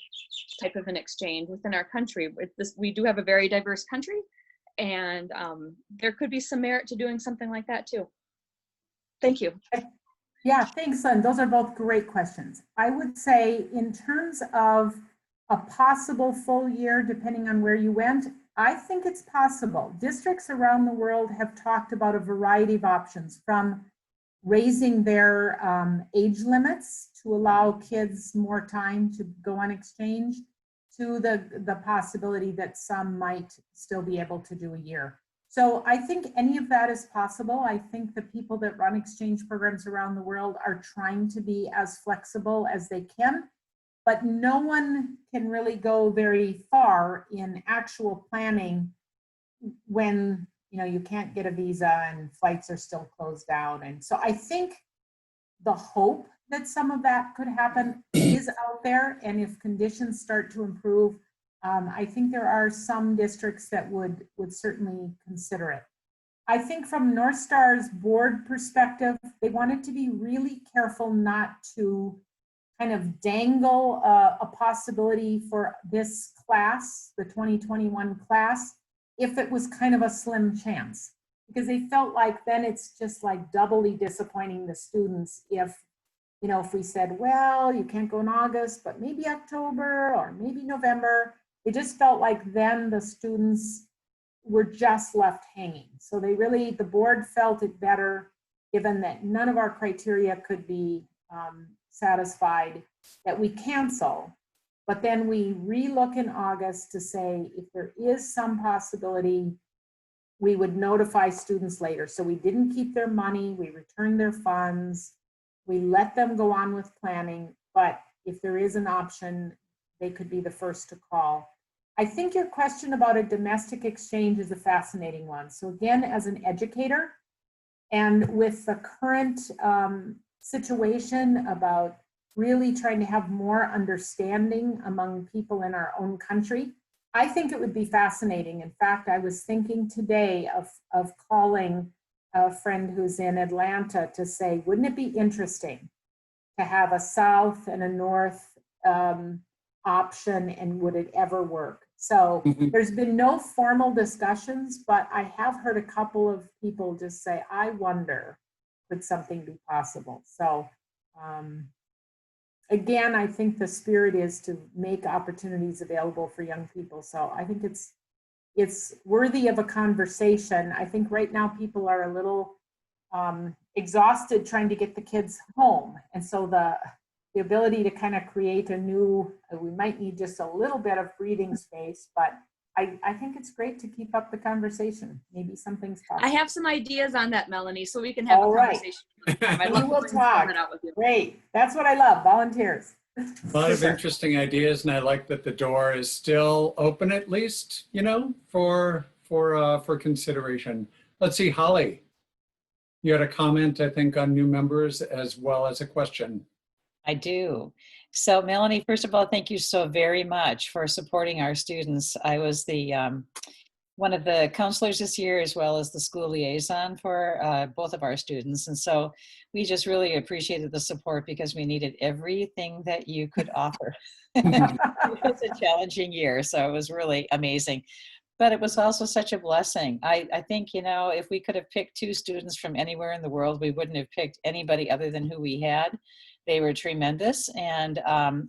type of an exchange within our country? We do have a very diverse country, and there could be some merit to doing something like that too. Thank you. Yeah, thanks, Lynn. Those are both great questions. I would say in terms of a possible full year, depending on where you went, I think it's possible. Districts around the world have talked about a variety of options, from raising their age limits to allow kids more time to go on exchange, to the possibility that some might still be able to do a year. So I think any of that is possible. I think the people that run exchange programs around the world are trying to be as flexible as they can, but no one can really go very far in actual planning when you can't get a visa and flights are still closed down. And so I think the hope that some of that could happen is out there. And if conditions start to improve, I think there are some districts that would certainly consider it. I think from North Star's board perspective, they wanted to be really careful not to kind of dangle a possibility for this class, the 2021 class, if it was kind of a slim chance, because they felt like then it's just like doubly disappointing the students if we said, well, you can't go in August, but maybe October or maybe November. It just felt like then the students were just left hanging. So the board felt it better, given that none of our criteria could be satisfied, that we cancel. But then we relook in August to say, if there is some possibility, we would notify students later. So we didn't keep their money, we returned their funds, we let them go on with planning, but if there is an option, they could be the first to call. I think your question about a domestic exchange is a fascinating one. So again, as an educator, and with the current situation about really trying to have more understanding among people in our own country, I think it would be fascinating. In fact, I was thinking today of calling a friend who's in Atlanta to say, wouldn't it be interesting to have a South and a North option, and would it ever work? So there's been no formal discussions, but I have heard a couple of people just say, I wonder, could something be possible? So again, I think the spirit is to make opportunities available for young people. So I think it's worthy of a conversation. I think right now people are a little exhausted trying to get the kids home. And so the ability to kind of create a new, we might need just a little bit of breathing space, but I think it's great to keep up the conversation. Maybe something's possible. I have some ideas on that, Melanie, so we can have All a right. conversation. I'd love We will to brainstorm talk. that out with you. Great. That's what I love, volunteers. A lot of Super. interesting ideas, and I like that the door is still open, at least, for consideration. Let's see, Holly, you had a comment, I think, on new members as well as a question. I do. So Melanie, first of all, thank you so very much for supporting our students. I was the one of the counselors this year, as well as the school liaison for both of our students. And so we just really appreciated the support, because we needed everything that you could offer. It was a challenging year, so it was really amazing. But it was also such a blessing. I think, you know, if we could have picked 2 students from anywhere in the world, we wouldn't have picked anybody other than who we had. They were tremendous, and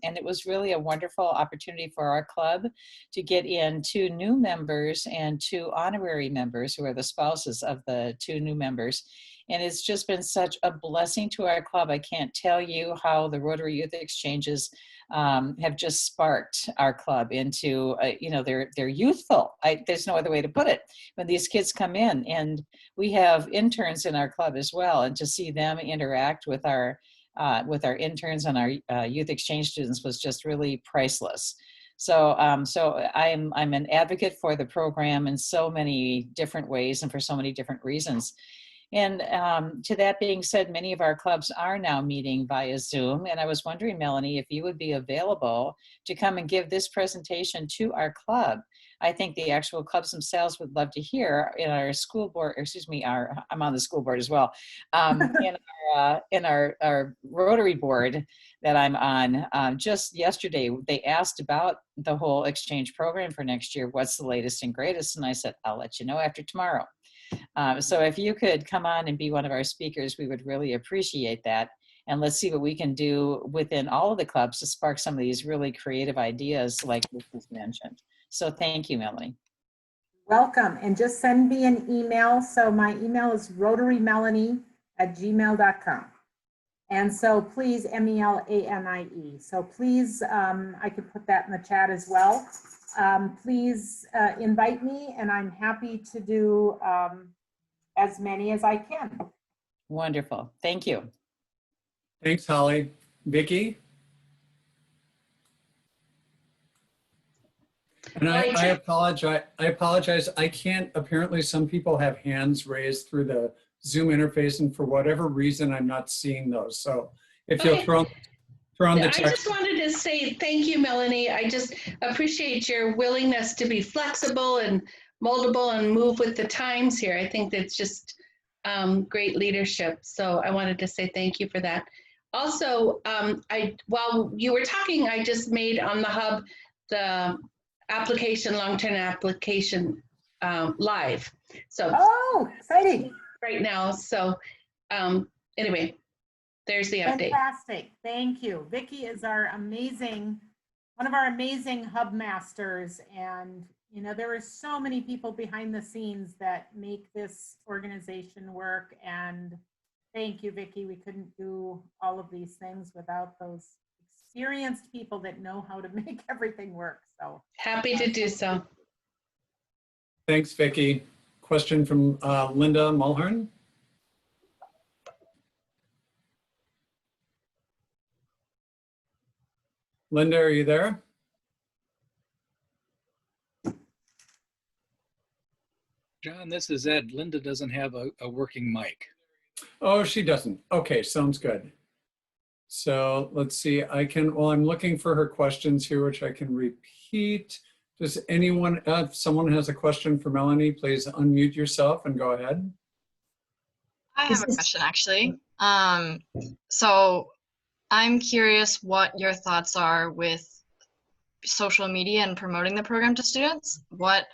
it was really a wonderful opportunity for our club to get in 2 new members and 2 honorary members who are the spouses of the 2 new members. And it's just been such a blessing to our club. I can't tell you how the Rotary Youth Exchanges have just sparked our club into, you know, they're youthful. There's no other way to put it. When these kids come in, and we have interns in our club as well, and to see them interact with our interns and our youth exchange students was just really priceless. So, I'm an advocate for the program in so many different ways and for so many different reasons. And to that being said, many of our clubs are now meeting via Zoom. And I was wondering, Melanie, if you would be available to come and give this presentation to our club. I think the actual clubs themselves would love to hear in our school board, or excuse me, I'm on the school board as well, in our Rotary board that I'm on. Just yesterday, they asked about the whole exchange program for next year. What's the latest and greatest? And I said, I'll let you know after tomorrow. So if you could come on and be one of our speakers, we would really appreciate that. And let's see what we can do within all of the clubs to spark some of these really creative ideas like was mentioned. So thank you, Melanie. Welcome, and just send me an email. So my email is rotarymelanie@gmail.com. And so please, MELANIE. So please, I could put that in the chat as well. Please invite me, and I'm happy to do as many as I can. Wonderful. Thank you. Thanks, Holly. Vicki? And I apologize. I can't, apparently some people have hands raised through the Zoom interface, and for whatever reason, I'm not seeing those. So if you'll throw on the text. I just wanted to say thank you, Melanie. I just appreciate your willingness to be flexible and moldable and move with the times here. I think that's just great leadership. So I wanted to say thank you for that. Also, while you were talking, I just made on the hub the application, long-term application live. So oh, exciting. Right now. So anyway, there's the update. Fantastic. Thank you. Vicki is one of our amazing hub masters. And, you know, there are so many people behind the scenes that make this organization work. And thank you, Vicki. We couldn't do all of these things without those experienced people that know how to make everything work. So happy to do so. Thanks, Vicki. Question from Linda Mulhern. Linda, are you there? John, this is Ed. Linda doesn't have a working mic. Oh, she doesn't. Okay, sounds good. So let's see, I'm looking for her questions here, which I can repeat. Does anyone, if someone has a question for Melanie, please unmute yourself and go ahead. I have a question actually. So I'm curious what your thoughts are with social media and promoting the program to students. What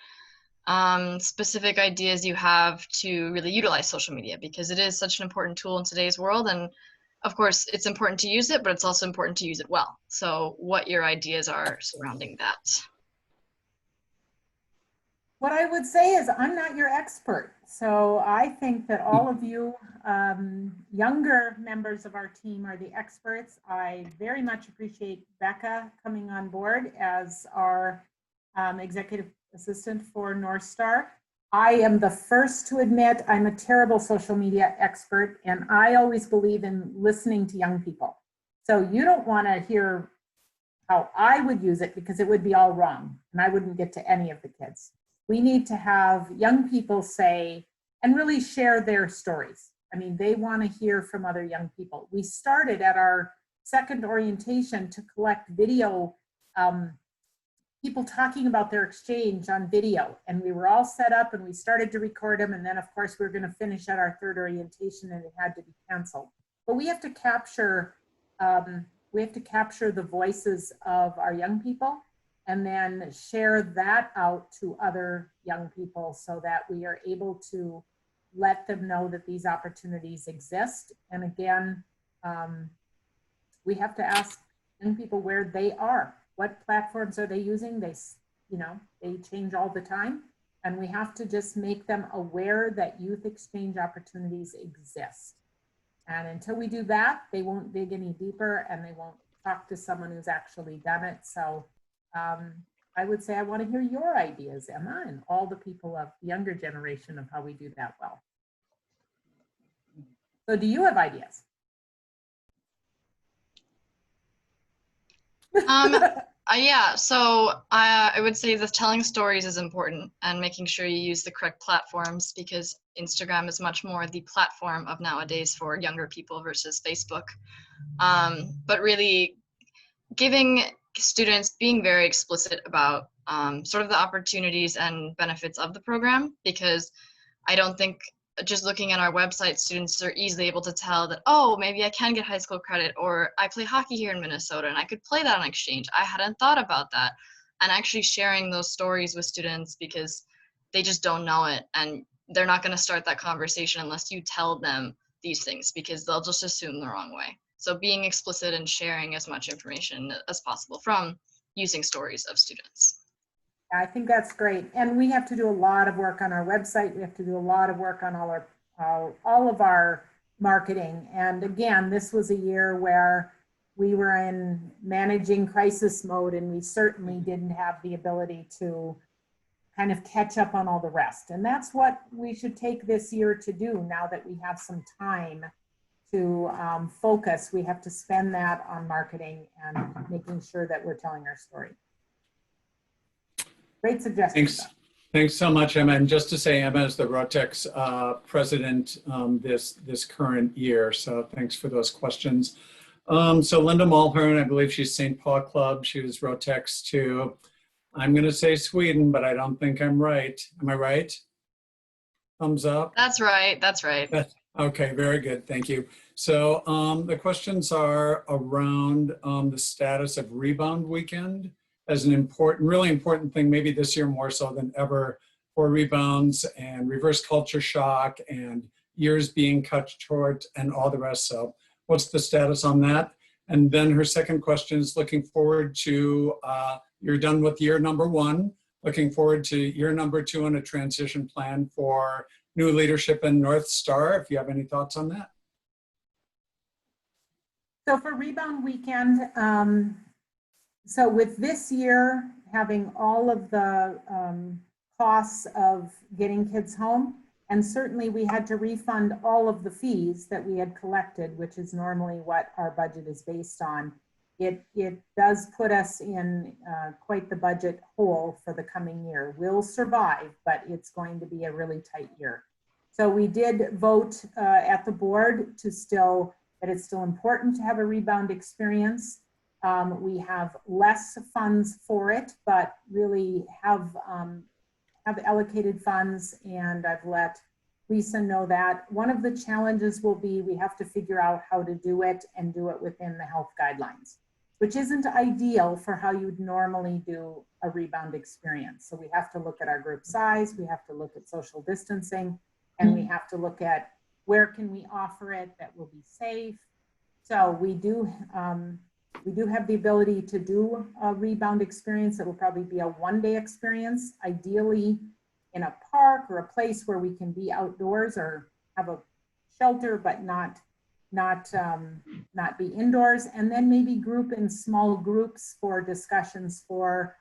specific ideas you have to really utilize social media, because it is such an important tool in today's world. And of course, it's important to use it, but it's also important to use it well. So what your ideas are surrounding that. what I would say is I'm not your expert. So I think that all of you younger members of our team are the experts. I very much appreciate Becca coming on board as our executive assistant for North Star. I am the first to admit I'm a terrible social media expert, and I always believe in listening to young people. So you don't want to hear how I would use it, because it would be all wrong and I wouldn't get to any of the kids. We need to have young people say and really share their stories. I mean, they want to hear from other young people. We started at our second orientation to collect video, people talking about their exchange on video, and we were all set up and we started to record them. And then of course we were going to finish at our third orientation and it had to be canceled. But we have to capture we have to capture the voices of our young people and then share that out to other young people so that we are able to let them know that these opportunities exist. And again, we have to ask young people where they are. What platforms are they using? They change all the time. And we have to just make them aware that youth exchange opportunities exist. And until we do that, they won't dig any deeper and they won't talk to someone who's actually done it. So I would say I want to hear your ideas, Emma, and all the people of the younger generation of how we do that well. So do you have ideas? Yeah, so I would say that telling stories is important and making sure you use the correct platforms, because Instagram is much more the platform of nowadays for younger people versus Facebook. But really giving students, being very explicit about sort of the opportunities and benefits of the program, because I don't think just looking at our website, students are easily able to tell that, oh, maybe I can get high school credit, or I play hockey here in Minnesota and I could play that on exchange. I hadn't thought about that. And actually sharing those stories with students, because they just don't know it. And they're not going to start that conversation unless you tell them these things, because they'll just assume the wrong way. So being explicit and sharing as much information as possible from using stories of students. I think that's great. And we have to do a lot of work on our website. We have to do a lot of work on all of our marketing. And again, this was a year where we were in managing crisis mode, and we certainly didn't have the ability to kind of catch up on all the rest. And that's what we should take this year to do. Now that we have some time to focus, we have to spend that on marketing and making sure that we're telling our story. Great suggestion. Thanks so much, Emma. And just to say, Emma is the Rotex president this current year. So thanks for those questions. So Linda Mulhern, I believe she's St. Paul Club. She was Rotex too. I'm going to say Sweden, but I don't think I'm right. Am I right? Thumbs up. That's right. That's right. Okay, very good. Thank you. So the questions are around the status of Rebound Weekend as an really important thing, maybe this year more so than ever, for rebounds and reverse culture shock and years being cut short and all the rest. So what's the status on that? And then her second question is looking forward to, you're done with year number 1, looking forward to year number 2 and a transition plan for new leadership in North Star, if you have any thoughts on that. So for Rebound Weekend, so with this year having all of the costs of getting kids home, and certainly we had to refund all of the fees that we had collected, which is normally what our budget is based on. It does put us in quite the budget hole for the coming year. We'll survive, but it's going to be a really tight year. So we did vote at the board to that it's still important to have a rebound experience. We have less funds for it, but really have allocated funds, and I've let Lisa know that. One of the challenges will be we have to figure out how to do it and do it within the health guidelines, which isn't ideal for how you'd normally do a rebound experience. So we have to look at our group size, we have to look at social distancing, and we have to look at where can we offer it that will be safe. So we do have the ability to do a rebound experience. It will probably be a one-day experience, ideally in a park or a place where we can be outdoors or have a shelter, but not be indoors, and then maybe group in small groups for discussions for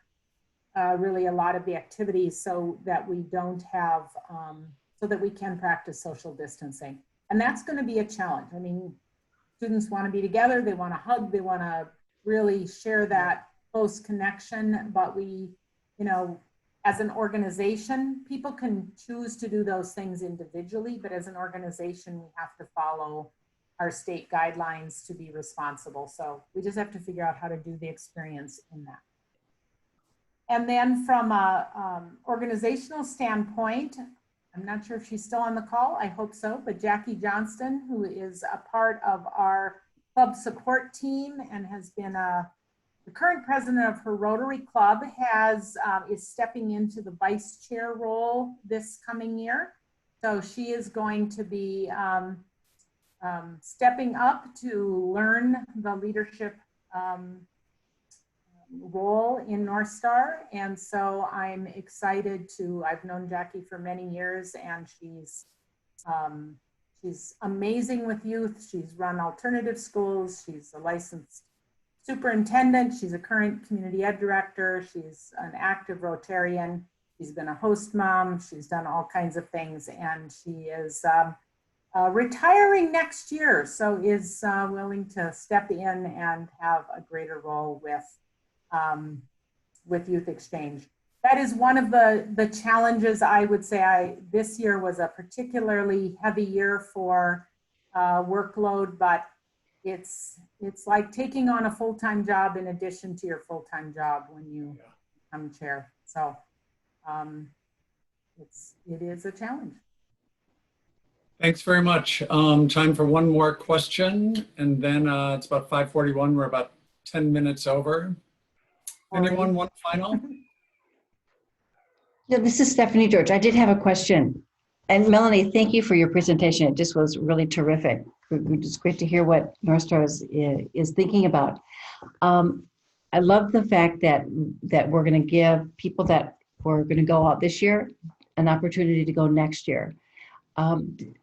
really a lot of the activities, so that we don't have, so that we can practice social distancing. And that's going to be a challenge. I mean, students want to be together, they want to hug, they want to really share that close connection, but we, as an organization, people can choose to do those things individually, but as an organization, we have to follow our state guidelines to be responsible. So we just have to figure out how to do the experience in that. And then from a organizational standpoint, I'm not sure if she's still on the call, I hope so, but Jackie Johnston, who is a part of our club support team and has been the current president of her Rotary Club, is stepping into the vice chair role this coming year. So she is going to be stepping up to learn the leadership role in North Star. And so I'm excited I've known Jackie for many years, and she's amazing with youth. She's run alternative schools. She's a licensed superintendent. She's a current community ed director. She's an active Rotarian. She's been a host mom. She's done all kinds of things, and she is retiring next year, so is willing to step in and have a greater role with Youth Exchange. That is one of the challenges. I would say this year was a particularly heavy year for workload, but it's like taking on a full-time job in addition to your full-time job when you become chair. So it is a challenge. Thanks very much. Time for one more question, and then it's about 5:41. We're about 10 minutes over. Anyone want final? Yeah, this is Stephanie George. I did have a question. And Melanie, thank you for your presentation. It just was really terrific. It's great to hear what North Star is thinking about. I love the fact that we're going to give people that were going to go out this year an opportunity to go next year.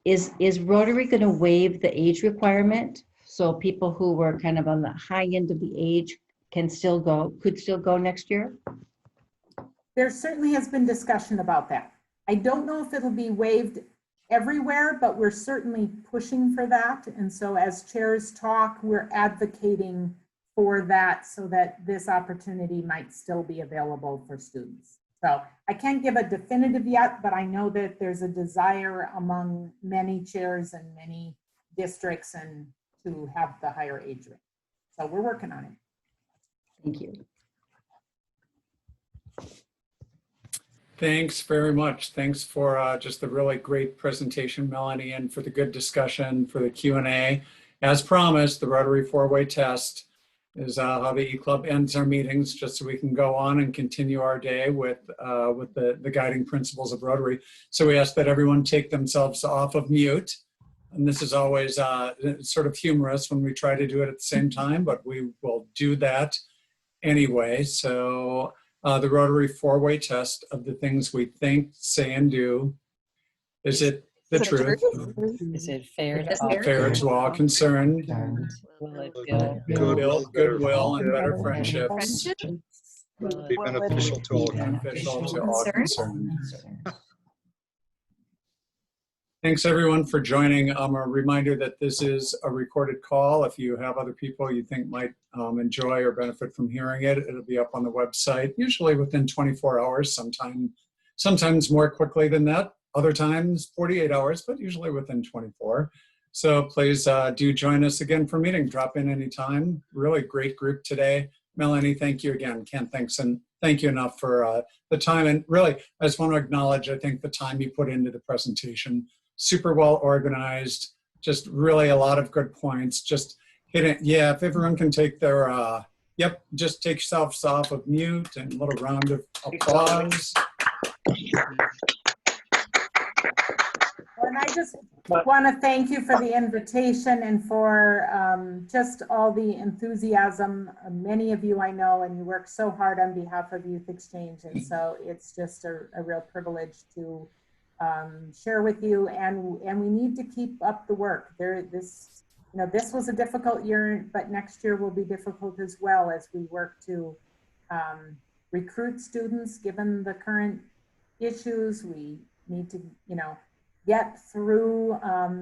Is Rotary going to waive the age requirement so people who were kind of on the high end of the age could still go next year? There certainly has been discussion about that. I don't know if it'll be waived everywhere, but we're certainly pushing for that. And so as chairs talk, we're advocating for that so that this opportunity might still be available for students. So I can't give a definitive yet, but I know that there's a desire among many chairs and many districts and to have the higher age rate. So we're working on it. Thank you. Thanks very much. Thanks for just the really great presentation, Melanie, and for the good discussion, for the Q&A. As promised, the Rotary four-way test is how the eClub ends our meetings, just so we can go on and continue our day with the guiding principles of Rotary. So we ask that everyone take themselves off of mute. And this is always sort of humorous when we try to do it at the same time, but we will do that anyway. So the Rotary four-way test of the things we think, say, and do. Is it the truth? Is it fair To all concerned? Will it build goodwill and better friendships? Will Be beneficial to all. Beneficial to all concerned. Thanks everyone for joining. A reminder that this is a recorded call. If you have other people you think might enjoy or benefit from hearing it, it'll be up on the website, usually within 24 hours, sometimes more quickly than that, other times 48 hours, but usually within 24. So please do join us again for meeting. Drop in anytime. Really great group today. Melanie, thank you again. Can't thank you enough for the time. And really, I just want to acknowledge, I think, the time you put into the presentation. Super well organized, just really a lot of good points. Just hit it. Yeah, if everyone can take their, just take yourselves off of mute and a little round of applause. And I just want to thank you for the invitation and for just all the enthusiasm. Many of you I know, and you work so hard on behalf of Youth Exchange. And so it's just a real privilege to share with you, and we need to keep up the work. This was a difficult year, but next year will be difficult as well as we work to recruit students. Given the current issues, we need to, get through a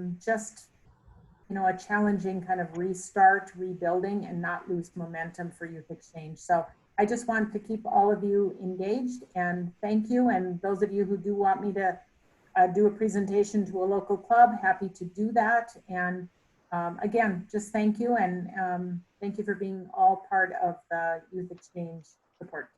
challenging kind of restart, rebuilding, and not lose momentum for Youth Exchange. So I just want to keep all of you engaged, and thank you. And those of you who do want me to do a presentation to a local club, happy to do that. And again, just thank you, and thank you for being all part of the Youth Exchange support team.